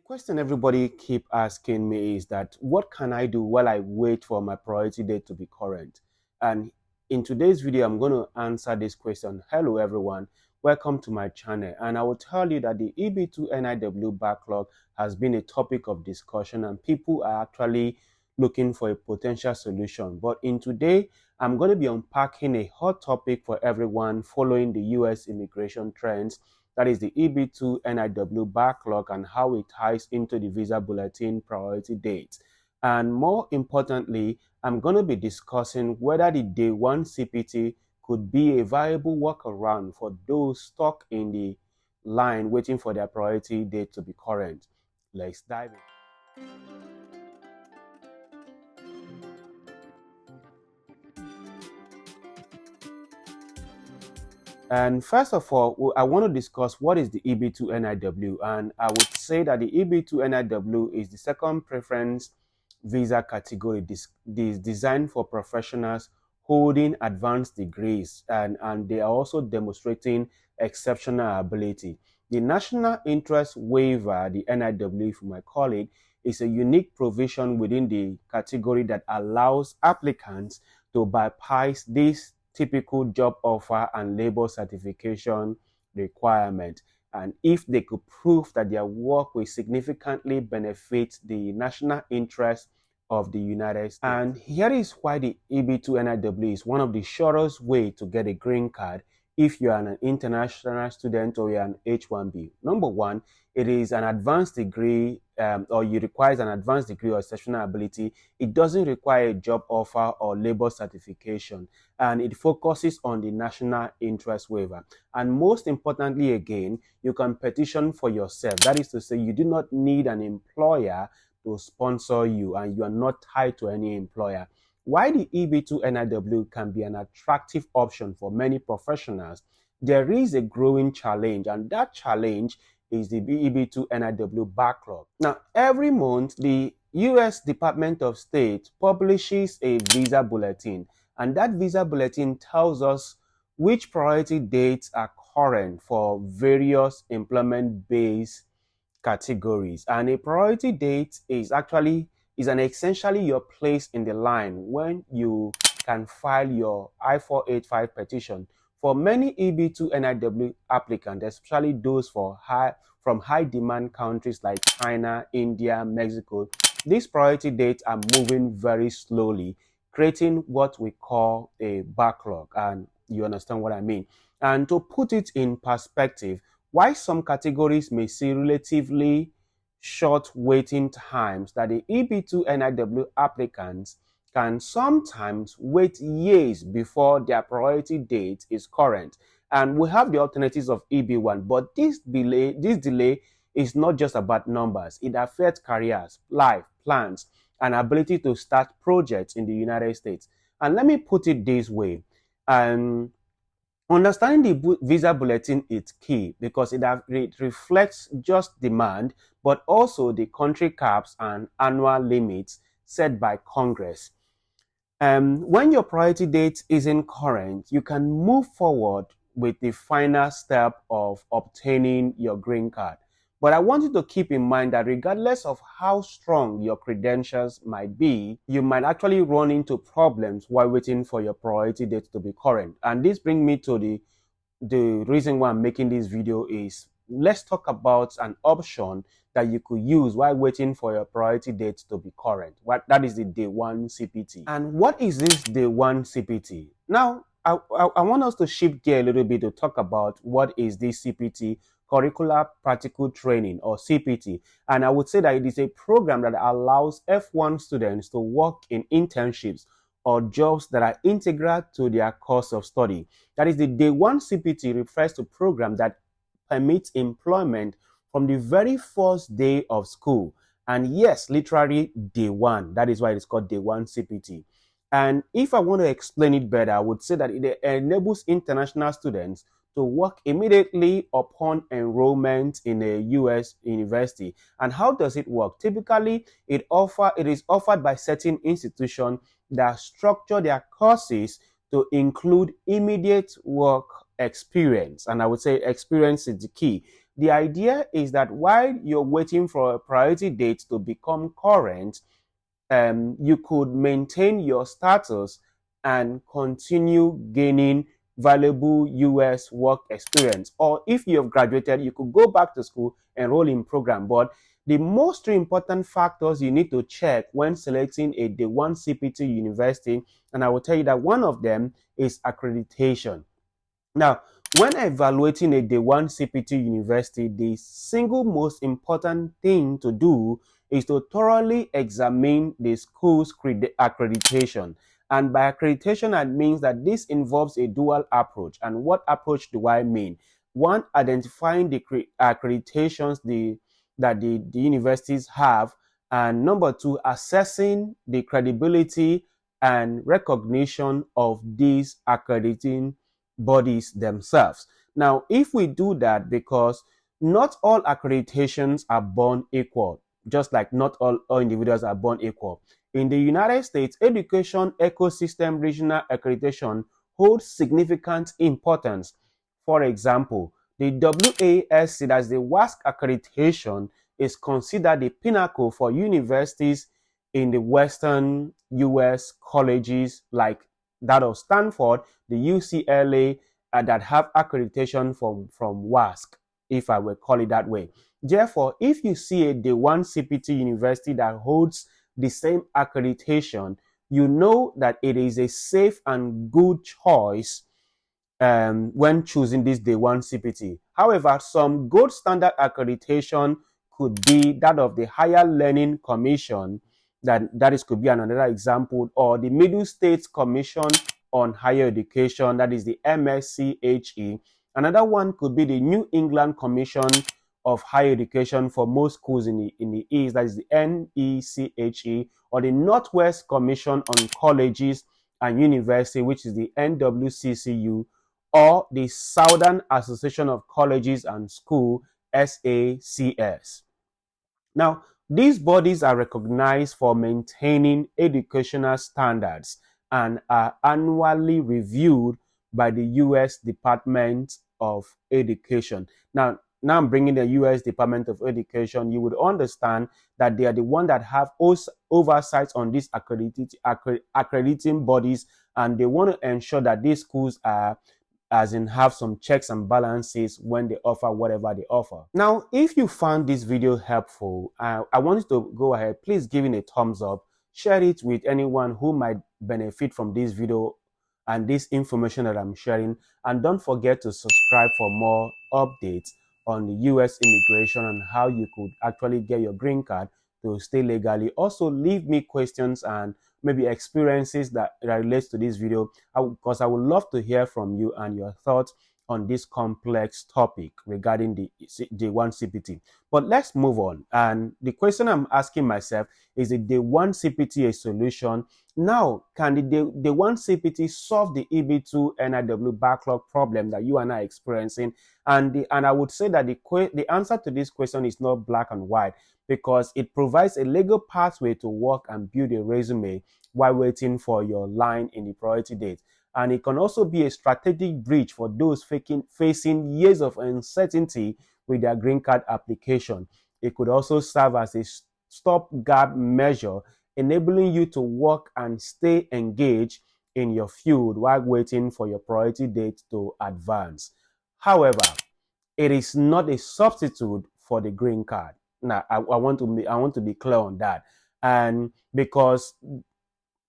question everybody keep asking me is that what can I do while I wait for my priority date to be current? And in today's video, I'm going to answer this question. Hello, everyone. Welcome to my channel. And I will tell you that the EB2 NIW backlog has been a topic of discussion and people are actually looking for a potential solution. But in today, I'm going to be unpacking a hot topic for everyone following the US immigration trends. That is the EB2 NIW backlog and how it ties into the visa bulletin priority dates. And more importantly, I'm going to be discussing whether the Day-1 CPT could be a viable workaround for those stuck in the line waiting for their priority date to be current. Let's dive in. And first of all, I want to discuss what is the EB2 NIW. And I would say that the EB2 NIW is the second preference visa category designed for professionals holding advanced degrees, and they are also demonstrating exceptional ability. The National Interest Waiver, the NIW, if you might call it, is a unique provision within the category that allows applicants to bypass this typical job offer and labor certification requirement. And if they could prove that their work will significantly benefit the national interest of the United States. And here is why the EB2 NIW is one of the surest way to get a green card if you are an international student or you're an H-1B. Number one, it is an advanced degree or you require an advanced degree or exceptional ability. It doesn't require a job offer or labor certification, and it focuses on the national interest waiver. And most importantly, again, you can petition for yourself. That is to say, you do not need an employer to sponsor you, and you are not tied to any employer. Why the EB2 NIW can be an attractive option for many professionals, there is a growing challenge, and that challenge is the EB2 NIW backlog. Now, every month, the U.S. Department of State publishes a visa bulletin, and that visa bulletin tells us which priority dates are current for various employment-based categories. And a priority date is essentially your place in the line when you can file your I-485 petition. For many EB2 NIW applicants, especially those from high demand countries like China, India, Mexico, these priority dates are moving very slowly, creating what we call a backlog. And you understand what I mean. And to put it in perspective, why some categories may see relatively short waiting times, that the EB2 NIW applicants can sometimes wait years before their priority date is current. And we have the alternatives of EB1, but this delay is not just about numbers. It affects careers, life, plans, and ability to start projects in the United States. And let me put it this way. Understanding the visa bulletin is key because it reflects just demand, but also the country caps and annual limits set by Congress. When your priority date isn't current, you can move forward with the final step of obtaining your green card. But I want you to keep in mind that regardless of how strong your credentials might be, you might actually run into problems while waiting for your priority date to be current. And this brings me to the reason why I'm making this video is, let's talk about an option that you could use while waiting for your priority date to be current. That is the Day-1 CPT. And what is this Day-1 CPT? Now, I want us to shift gear a little bit to talk about what is this CPT, Curricular Practical Training, or CPT. And I would say that it is a program that allows F1 students to work in internships or jobs that are integral to their course of study. That is, the Day-1 CPT refers to a program that permits employment from the very first day of school. And yes, literally day one. That is why it's called Day-1 CPT. And if I want to explain it better, I would say that it enables international students to work immediately upon enrollment in a U.S. university. And how does it work? Typically, it is offered by certain institutions that structure their courses to include immediate work experience. And I would say experience is the key. The idea is that while you're waiting for a priority date to become current, you could maintain your status and continue gaining valuable US work experience. Or if you have graduated, you could go back to school, enroll in program. But the most important factors you need to check when selecting a Day-1 CPT university, and I will tell you that one of them is accreditation. Now, when evaluating a Day-1 CPT university, the single most important thing to do is to thoroughly examine the school's accreditation. And by accreditation, that means that this involves a dual approach. And what approach do I mean? One, identifying the accreditations that the universities have. And number two, assessing the credibility and recognition of these accrediting bodies themselves. Now, if we do that, because not all accreditations are born equal, just like not all individuals are born equal. In the United States, education ecosystem regional accreditation holds significant importance. For example, the WASC, that's the WASC accreditation, is considered the pinnacle for universities in the Western US colleges like that of Stanford, the UCLA, that have accreditation from WASC, if I will call it that way. Therefore, if you see a Day-1 CPT university that holds the same accreditation, you know that it is a safe and good choice when choosing this Day-1 CPT. However, some gold standard accreditation could be that of the Higher Learning Commission, that could be another example, or the Middle States Commission on Higher Education, that is the MSCHE. Another one could be the New England Commission of Higher Education for most schools in the East, that is the NECHE, or the Northwest Commission on Colleges and University, which is the NWCCU, or the Southern Association of Colleges and Schools, SACS. Now, these bodies are recognized for maintaining educational standards and are annually reviewed by the U.S. Department of Education. Now I'm bringing the U.S. Department of Education. You would understand that they are the one that have oversight on these accrediting bodies, and they want to ensure that these schools are, as in, have some checks and balances when they offer whatever they offer. Now, if you found this video helpful, I want you to go ahead, please give it a thumbs up, share it with anyone who might benefit from this video and this information that I'm sharing, and don't forget to subscribe for more updates on the US immigration and how you could actually get your green card to stay legally. Also, leave me questions and maybe experiences that relates to this video, because I would love to hear from you and your thoughts on this complex topic regarding the Day-1 CPT. But let's move on. And the question I'm asking myself is, the Day-1 CPT a solution? Now, can the Day-1 CPT solve the EB2 NIW backlog problem that you and I are experiencing? And I would say that the answer to this question is not black and white, because it provides a legal pathway to work and build a resume while waiting for your line in the priority date. And it can also be a strategic bridge for those facing years of uncertainty with their green card application. It could also serve as a stopgap measure, enabling you to work and stay engaged in your field while waiting for your priority date to advance. However, it is not a substitute for the green card. Now, I want to be clear on that. And because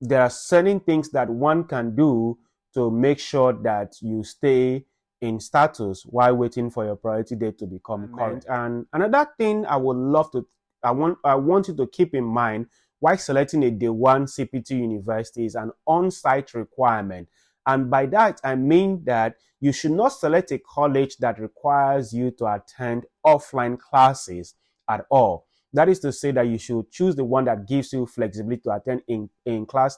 there are certain things that one can do to make sure that you stay in status while waiting for your priority date to become current. And another thing I want you to keep in mind while selecting a Day-1 CPT university is an on-site requirement. And by that, I mean that you should not select a college that requires you to attend offline classes at all. That is to say that you should choose the one that gives you flexibility to attend in class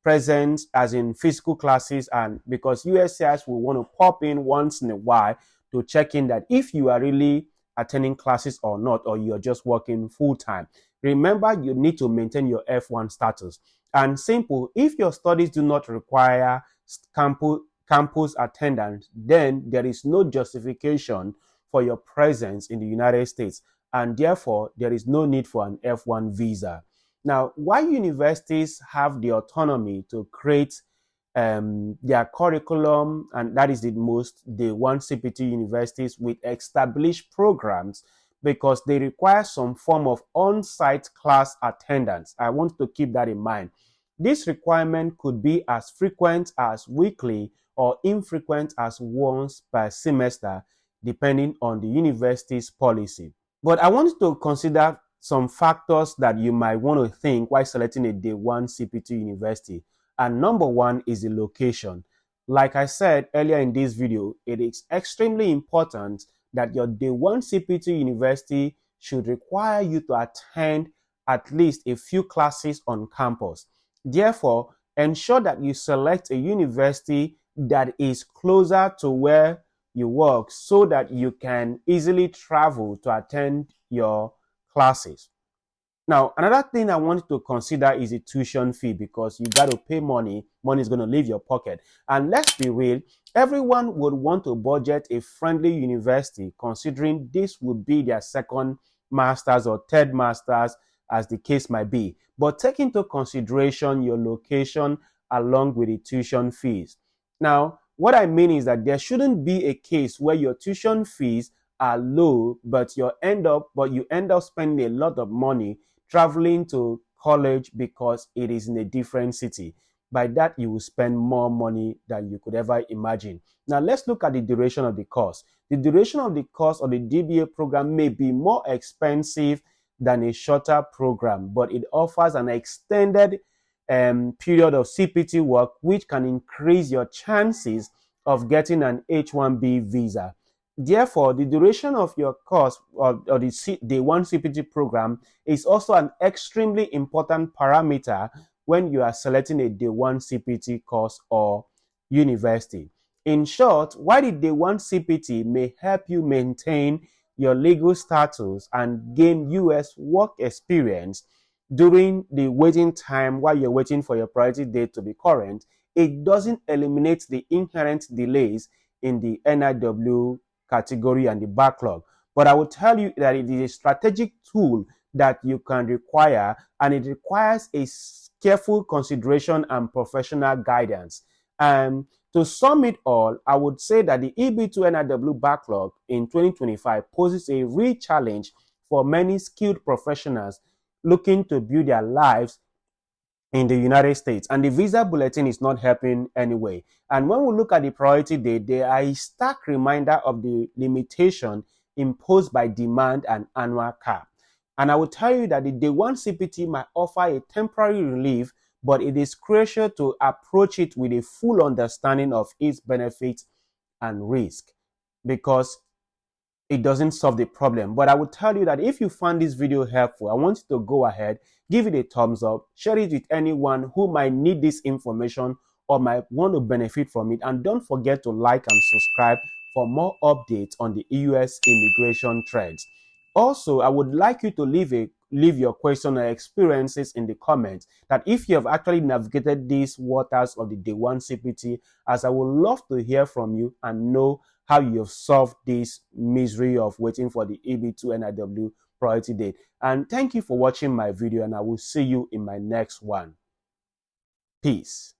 presence, as in physical classes, and because USCIS will want to pop in once in a while to check in that if you are really attending classes or not, or you're just working full-time. Remember, you need to maintain your F1 status. And simple, if your studies do not require campus attendance, then there is no justification for your presence in the United States, and therefore there is no need for an F1 visa. Now, why universities have the autonomy to create their curriculum, and that is the most Day-1 CPT universities with established programs, because they require some form of on-site class attendance. I want to keep that in mind. This requirement could be as frequent as weekly or infrequent as once per semester, depending on the university's policy. But I want to consider some factors that you might want to think while selecting a Day-1 CPT university. And number one is the location. Like I said earlier in this video, it is extremely important that your Day-1 CPT university should require you to attend at least a few classes on campus. Therefore, ensure that you select a university that is closer to where you work so that you can easily travel to attend your classes. Now, another thing I want to consider is the tuition fee, because you got to pay money. Money is going to leave your pocket. And let's be real, everyone would want to budget a friendly university, considering this would be their second master's or third master's, as the case might be. But take into consideration your location along with the tuition fees. Now, what I mean is that there shouldn't be a case where your tuition fees are low, but you end up spending a lot of money traveling to college because it is in a different city. By that, you will spend more money than you could ever imagine. Now, let's look at the duration of the course. The duration of the course of the DBA program may be more expensive than a shorter program, but it offers an extended period of CPT work, which can increase your chances of getting an H-1B visa. Therefore, the duration of your course or the Day-1 CPT program is also an extremely important parameter when you are selecting a Day-1 CPT course or university. In short, while the Day-1 CPT may help you maintain your legal status and gain US work experience during the waiting time while you're waiting for your priority date to be current, it doesn't eliminate the inherent delays in the NIW category and the backlog. But I will tell you that it is a strategic tool that you can require, and it requires a careful consideration and professional guidance. And to sum it all, I would say that the EB2 NIW backlog in 2025 poses a real challenge for many skilled professionals looking to build their lives in the United States, and the visa bulletin is not helping anyway. And when we look at the priority date, there are a stark reminder of the limitation imposed by demand and annual cap. And I will tell you that the Day-1 CPT might offer a temporary relief, but it is crucial to approach it with a full understanding of its benefits and risk, because it doesn't solve the problem. But I will tell you that if you found this video helpful, I want you to go ahead, give it a thumbs up, share it with anyone who might need this information or might want to benefit from it. And don't forget to like and subscribe for more updates on the US immigration trends. Also, I would like you to leave your question or experiences in the comments, that if you have actually navigated these waters of the Day-1 CPT, as I would love to hear from you and know how you have solved this misery of waiting for the EB2 NIW priority date. And thank you for watching my video, and I will see you in my next one. Peace.